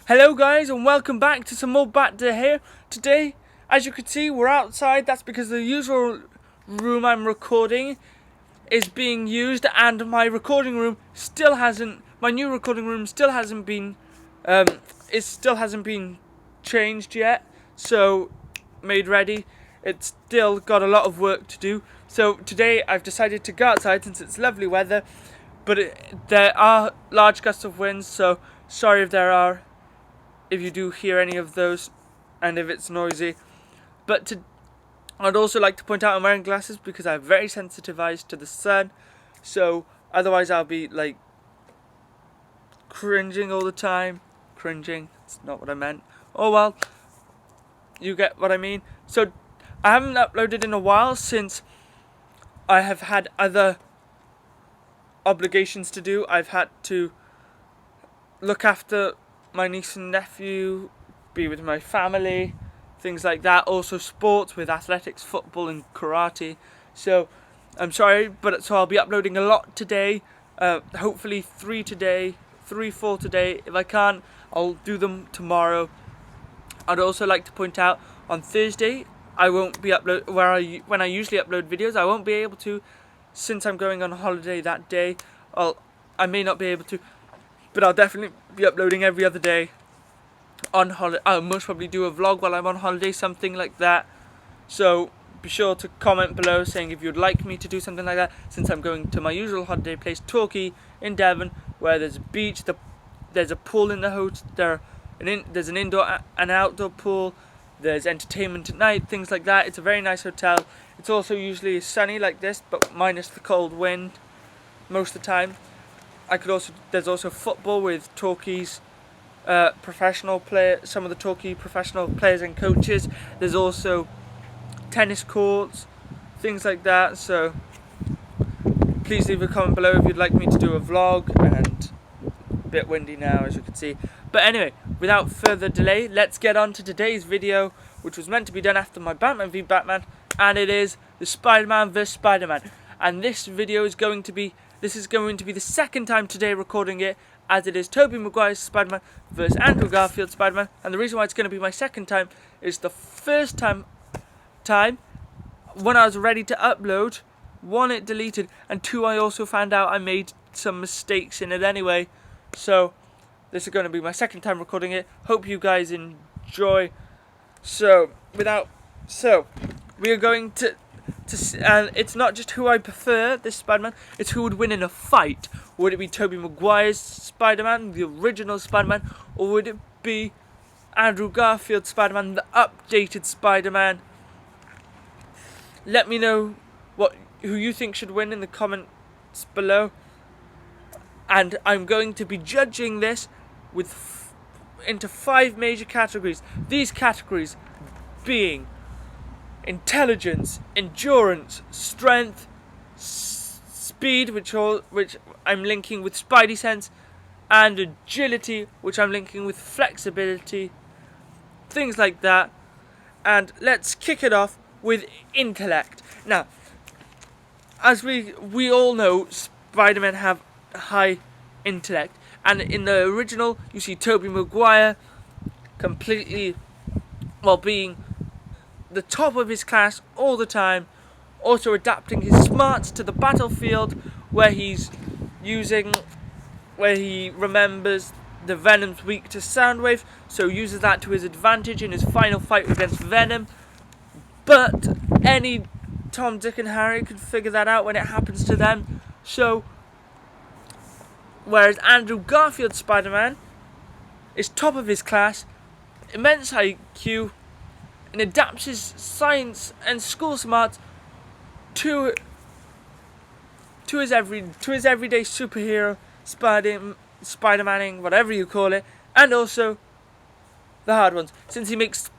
Hello guys and welcome back to some more Batter here. Today, as you can see, we're outside. That's because the usual room I'm recording is being used and my recording room still hasn't, my new recording room still hasn't been, changed yet. So, made ready. It's still got a lot of work to do. So today I've decided to go outside since it's lovely weather, but there are large gusts of wind, so sorry if you do hear any of those and if it's noisy. But I'd also like to point out I'm wearing glasses because I have very sensitive eyes to the sun, so otherwise I'll be like cringing all the time. Cringing, it's not what I meant. Oh well, you get what I mean. So I haven't uploaded in a while since I have had other obligations to do. I've had to look after my niece and nephew, be with my family, things like that. Also sports with athletics, football and karate. So I'm sorry, so I'll be uploading a lot today. Hopefully 3 today, 3-4 today. If I can't, I'll do them tomorrow. I'd also like to point out on Thursday I won't be when I usually upload videos. I won't be able to, since I'm going on holiday that day. I may not be able to, but I'll definitely be uploading every other day on holiday. I'll most probably do a vlog while I'm on holiday, something like that. So be sure to comment below saying if you'd like me to do something like that, since I'm going to my usual holiday place, Torquay in Devon, where there's a beach, there's a pool in the hotel, there's an indoor and outdoor pool, there's entertainment at night, things like that. It's a very nice hotel. It's also usually sunny like this, but minus the cold wind most of the time. There's also football with Torquay's professional players, some of the Torquay professional players and coaches. There's also tennis courts, things like that. So please leave a comment below if you'd like me to do a vlog. And a bit windy now, as you can see. But anyway, without further delay, let's get on to today's video, which was meant to be done after my Batman v Batman, and it is the Spiderman vs Spiderman. And this video is going to be the second time today recording it, as it is Tobey Maguire's Spider-Man versus Andrew Garfield's Spider-Man. And the reason why it's going to be my second time is the first time when I was ready to upload, 1, it deleted, and 2, I also found out I made some mistakes in it anyway. So this is going to be my second time recording it. Hope you guys enjoy. So we are going to and it's not just who I prefer, this Spider-Man, it's who would win in a fight. Would it be Tobey Maguire's Spider-Man, the original Spider-Man, or would it be Andrew Garfield's Spider-Man, the updated Spider-Man? Let me know who you think should win in the comments below. And I'm going to be judging this into 5 major categories. These categories being intelligence, endurance, strength, speed, which I'm linking with Spidey sense, and agility, which I'm linking with flexibility, things like that. And let's kick it off with intellect. Now, as we all know, Spider-Man have high intellect, and in the original you see Tobey Maguire completely, being the top of his class all the time, also adapting his smarts to the battlefield, where he remembers the Venom's weak to Soundwave, so uses that to his advantage in his final fight against Venom. But any Tom, Dick and Harry could figure that out when it happens to them. So whereas Andrew Garfield's Spider-Man is top of his class, immense IQ, and adapts his science and school smarts to his everyday superhero Spider-Maning, whatever you call it, and also the hard ones. Since he makes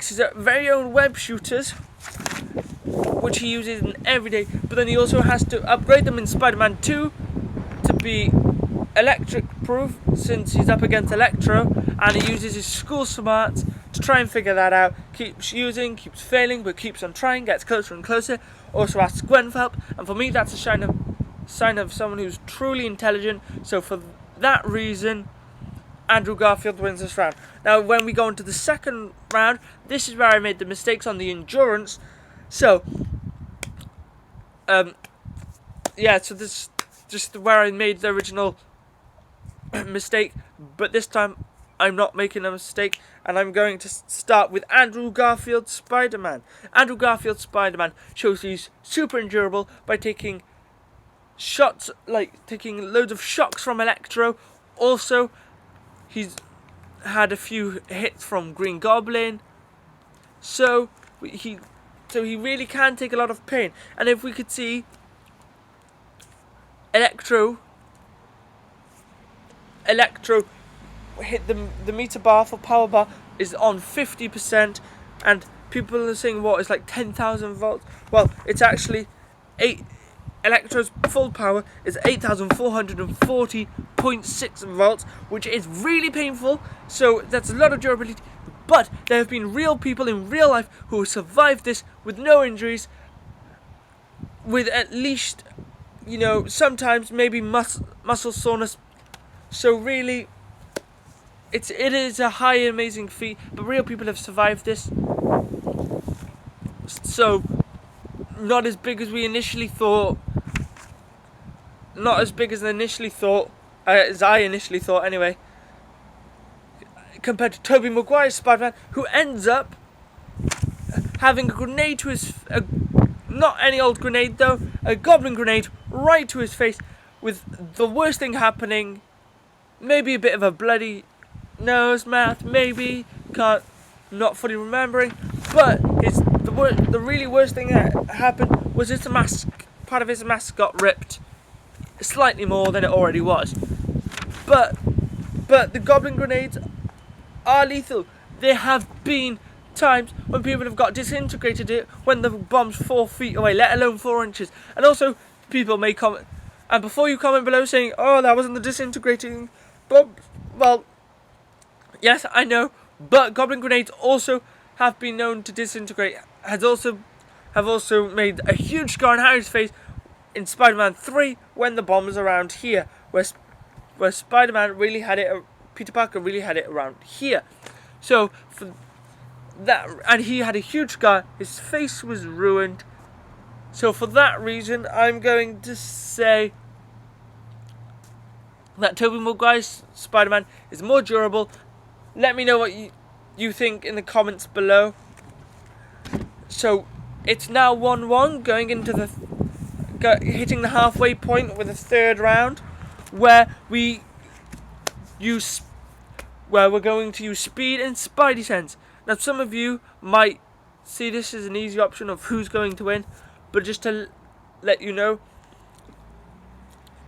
his very own web shooters, which he uses in every day, but then he also has to upgrade them in Spider-Man 2 to be electric proof, since he's up against Electro, and he uses his school smarts to try and figure that out. Keeps failing, but keeps on trying, gets closer and closer. Also asks Gwen for help, and for me that's a sign of someone who's truly intelligent. So for that reason, Andrew Garfield wins this round. Now, when we go into the second round, this is where I made the mistakes on the endurance. So, so this is just where I made the original mistake, but this time I'm not making a mistake, and I'm going to start with Andrew Garfield Spiderman. Andrew Garfield Spiderman shows he's super endurable by taking shots, like taking loads of shocks from Electro. Also, he's had a few hits from Green Goblin, so he really can take a lot of pain. And if we could see, Electro hit the meter bar for power bar is on 50%, and people are saying what is like 10,000 volts. Well, it's actually Electro's full power is 8,440.6 volts, which is really painful. So that's a lot of durability. But there have been real people in real life who have survived this with no injuries, with at least, sometimes maybe muscle soreness. So really, it is a high amazing feat, but real people have survived this. So, not as big as we initially thought. Not as big as I initially thought anyway. Compared to Tobey Maguire's Spider-Man, who ends up having a grenade to his... not any old grenade though, a goblin grenade right to his face, with the worst thing happening. Maybe a bit of a bloody nose, mouth, maybe. Not fully remembering. But the really worst thing that happened was his mask. Part of his mask got ripped. Slightly more than it already was. But the goblin grenades are lethal. There have been times when people have got disintegrated when the bomb's 4 feet away, let alone 4 inches. And also, people may comment, and before you comment below saying, oh, that wasn't the disintegrating bomb, well, yes, I know, but goblin grenades also have been known to disintegrate. Have also made a huge scar on Harry's face in Spider-Man 3 when the bomb was around here, where Spider-Man really had it. Peter Parker really had it around here. So for that, and he had a huge scar. His face was ruined. So for that reason, I'm going to say that Tobey Maguire's Spider-Man is more durable. Let me know what you think in the comments below. So it's now 1-1, going into hitting the halfway point with the third round, where we're going to use speed and Spidey sense. Now, some of you might see this as an easy option of who's going to win, but just to let you know,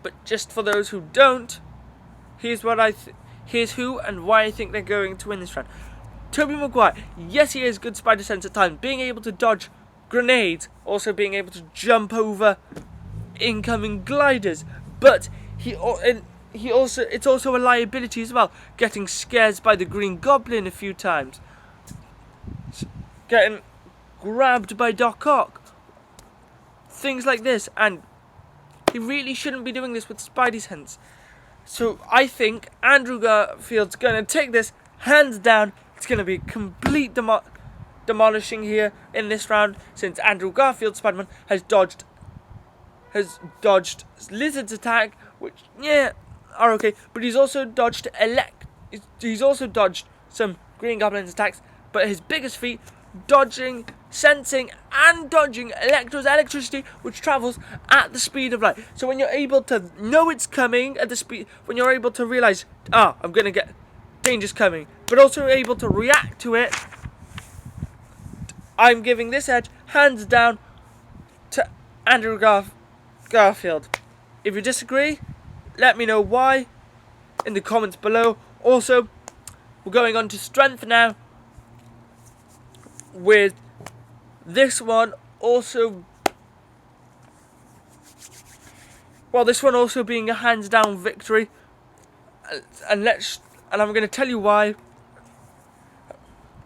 but just for those who don't, here's who and why I think they're going to win this round. Tobey Maguire, yes, he has good spider sense at times, being able to dodge grenades, also being able to jump over incoming gliders, but it's also a liability as well, getting scared by the Green Goblin a few times, getting grabbed by Doc Ock, things like this, and he really shouldn't be doing this with Spidey sense. So I think Andrew Garfield's going to take this hands down. It's going to be complete demolishing here in this round, since Andrew Garfield Spider-Man has dodged Lizard's attack, which are okay, but he's also dodged some Green Goblin's attacks, but his biggest feat, dodging, sensing and dodging Electro's electricity, which travels at the speed of light. So when you're able to know it's coming at the speed, when you're able to realize, I'm gonna get danger's coming, but also able to react to it, I'm giving this edge hands down to Andrew Garfield. If you disagree, let me know why in the comments below. Also, we're going on to strength now, with this one also, this one also being a hands down victory, and I'm going to tell you why.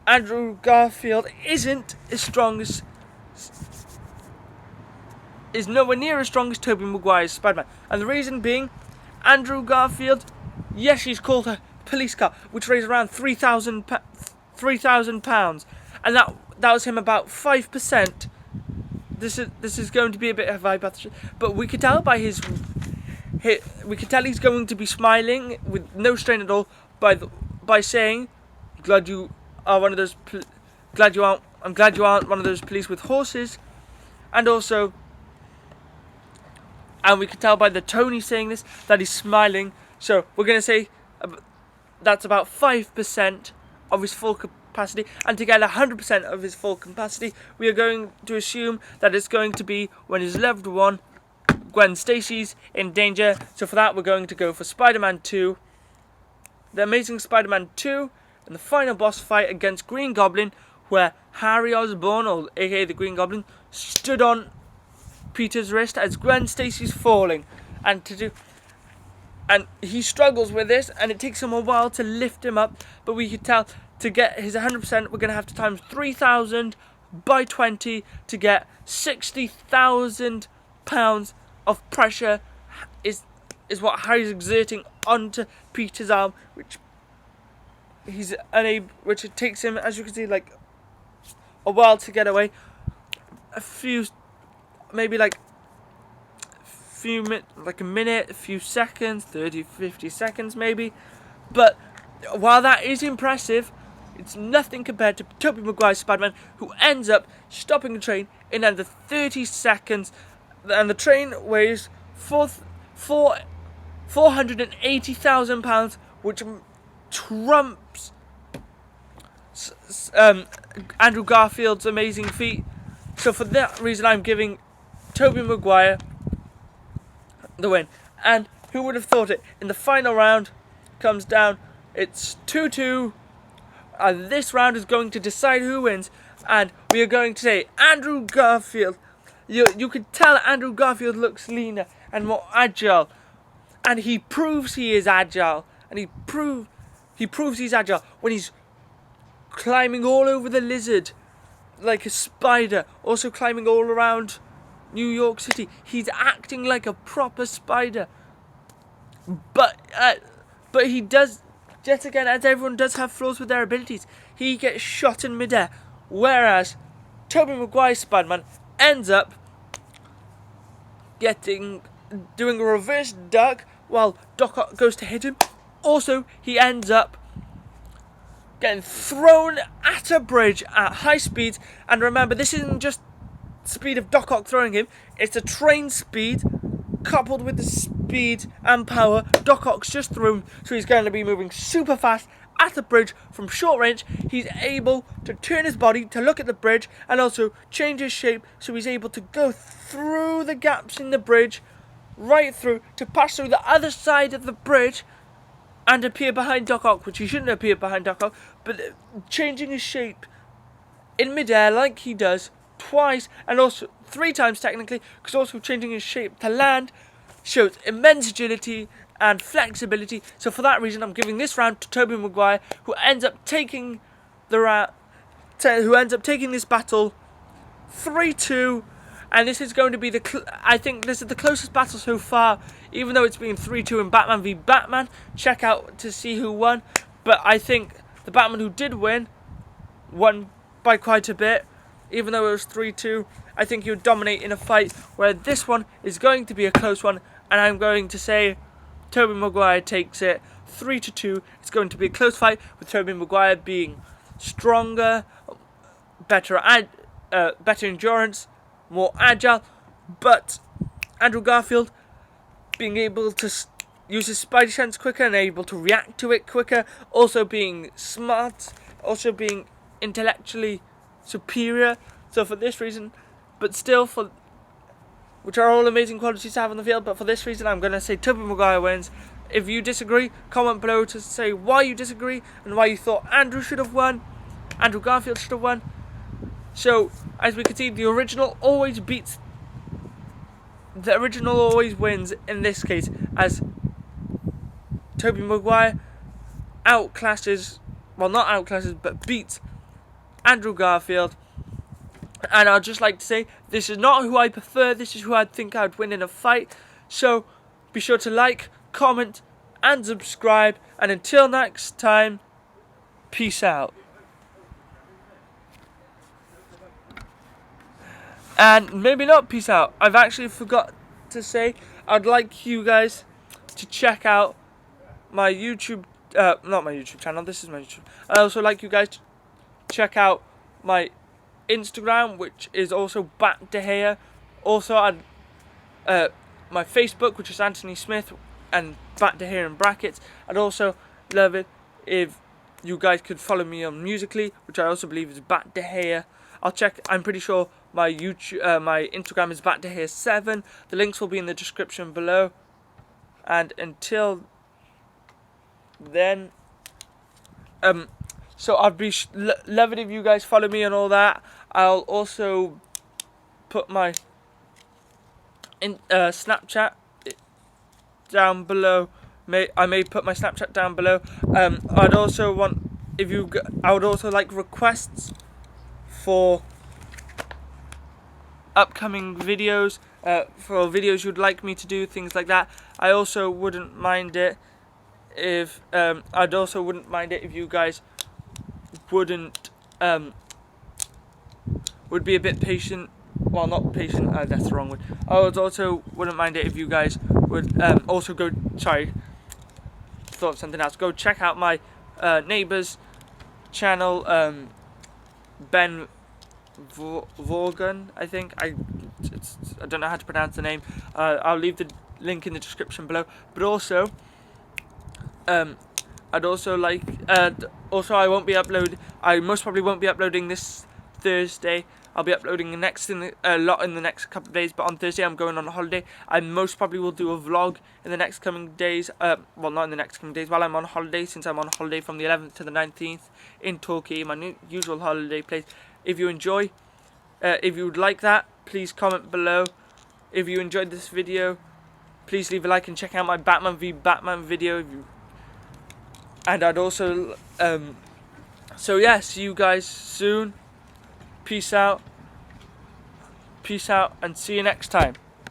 Andrew Garfield isn't as strong as, is nowhere near as strong as Tobey Maguire's Spider-Man, and the reason being, Andrew Garfield, yes, he's called police car, which weighs around £3,000, and that was him about 5%. This is going to be a bit of hypothesis, but we could tell by we could tell he's going to be smiling with no strain at all by saying, "Glad you are one of those. I'm glad you aren't one of those police with horses," and also. And we can tell by the tone he's saying this that he's smiling. So we're going to say that's about 5% of his full capacity. And to get 100% of his full capacity, we are going to assume that it's going to be when his loved one, Gwen Stacy's, in danger. So for that, we're going to go for Spider-Man 2. The Amazing Spider-Man 2 and the final boss fight against Green Goblin, where Harry Osborn, or aka the Green Goblin, stood on Peter's wrist as Gwen Stacy's falling, and he struggles with this, and it takes him a while to lift him up, but we could tell to get his 100% we're going to have to times 3,000 by 20 to get 60,000 pounds of pressure is what Harry's exerting onto Peter's arm, which he's unable, which it takes him, as you can see, like a while to get away. Maybe like a minute, a few seconds, 30, 50 seconds maybe. But while that is impressive, it's nothing compared to Tobey Maguire's Spider-Man, who ends up stopping the train in under 30 seconds. And the train weighs 480,000 pounds, which trumps Andrew Garfield's amazing feat. So for that reason, I'm giving Tobey Maguire the win. And who would have thought it? In the final round, comes down, it's 2-2, and this round is going to decide who wins. And we are going to say Andrew Garfield. You could tell Andrew Garfield looks leaner and more agile, and he proves he is agile. And he proves he's agile when he's climbing all over the lizard like a spider, also climbing all around New York City. He's acting like a proper spider. But he does, yet again, as everyone does have flaws with their abilities, he gets shot in midair. Whereas Tobey Maguire's Spider-Man ends up doing a reverse duck while Doc Ock goes to hit him. Also, he ends up getting thrown at a bridge at high speeds. And remember, this isn't just speed of Doc Ock throwing him, it's a train speed coupled with the speed and power Doc Ock's just thrown, so he's going to be moving super fast at the bridge from short range. He's able to turn his body to look at the bridge and also change his shape, so he's able to go through the gaps in the bridge, right through, to pass through the other side of the bridge and appear behind Doc Ock, which he shouldn't appear behind Doc Ock, but changing his shape in midair like he does twice, and also 3 times technically, because also changing his shape to land shows immense agility and flexibility. So for that reason, I'm giving this round to Tobey Maguire, who ends up taking this battle 3-2, and this is going to be I think this is the closest battle so far, even though it's been 3-2 in Batman v Batman. Check out to see who won, but I think the Batman who did won by quite a bit. Even though it was 3-2, I think he would dominate in a fight, where this one is going to be a close one, and I'm going to say Tobey Maguire takes it 3-2. It's going to be a close fight, with Tobey Maguire being stronger, better endurance, more agile, but Andrew Garfield being able to use his spidey sense quicker and able to react to it quicker, also being smart, also being intellectually superior. So for this reason, but still, which are all amazing qualities to have on the field, but for this reason I'm going to say Tobey Maguire wins. If you disagree, comment below to say why you disagree and why you thought Andrew Garfield should have won. So as we can see, the original always wins in this case, as Tobey Maguire beats Andrew Garfield. And I'd just like to say, this is not who I prefer, this is who I think I'd win in a fight. So be sure to like, comment and subscribe. And until next time, peace out. And maybe not peace out. I've actually forgot to say, I'd like you guys to check out my YouTube, not my YouTube channel, this is my YouTube. I'd also like you guys to check out my Instagram, which is also Bat De Gea. Also, my Facebook, which is Anthony Smith, and Bat De Gea in brackets. I'd also love it if you guys could follow me on Musically, which I also believe is Bat De Gea. I'll check. I'm pretty sure my my Instagram is Bat De Gea 7. The links will be in the description below. And until then, so I'd be love it if you guys follow me and all that. I'll also put my Snapchat down below. I may put my Snapchat down below. I'd also want I would also like requests for upcoming videos, for videos you'd like me to do, things like that. I also wouldn't mind it if if you guys wouldn't would be a bit patient. Well, not patient, that's the wrong word. I would also wouldn't mind it if you guys would also go, sorry, thought of something else. Go check out my neighbour's channel, Ben Vorgan, I think. I don't know how to pronounce the name. I'll leave the link in the description below. But also, I'd also like, I won't be I most probably won't be uploading this Thursday. I'll be uploading a lot in the next couple of days, but on Thursday I'm going on a holiday. I most probably will do a vlog in the next coming days. Well, not in the next coming days, while I'm on holiday, since I'm on holiday from the 11th to the 19th in Turkey, my usual holiday place. If you enjoy, if you would like that, please comment below. If you enjoyed this video, please leave a like and check out my Batman v Batman video. And I'd also, so yeah, see you guys soon. Peace out, and see you next time.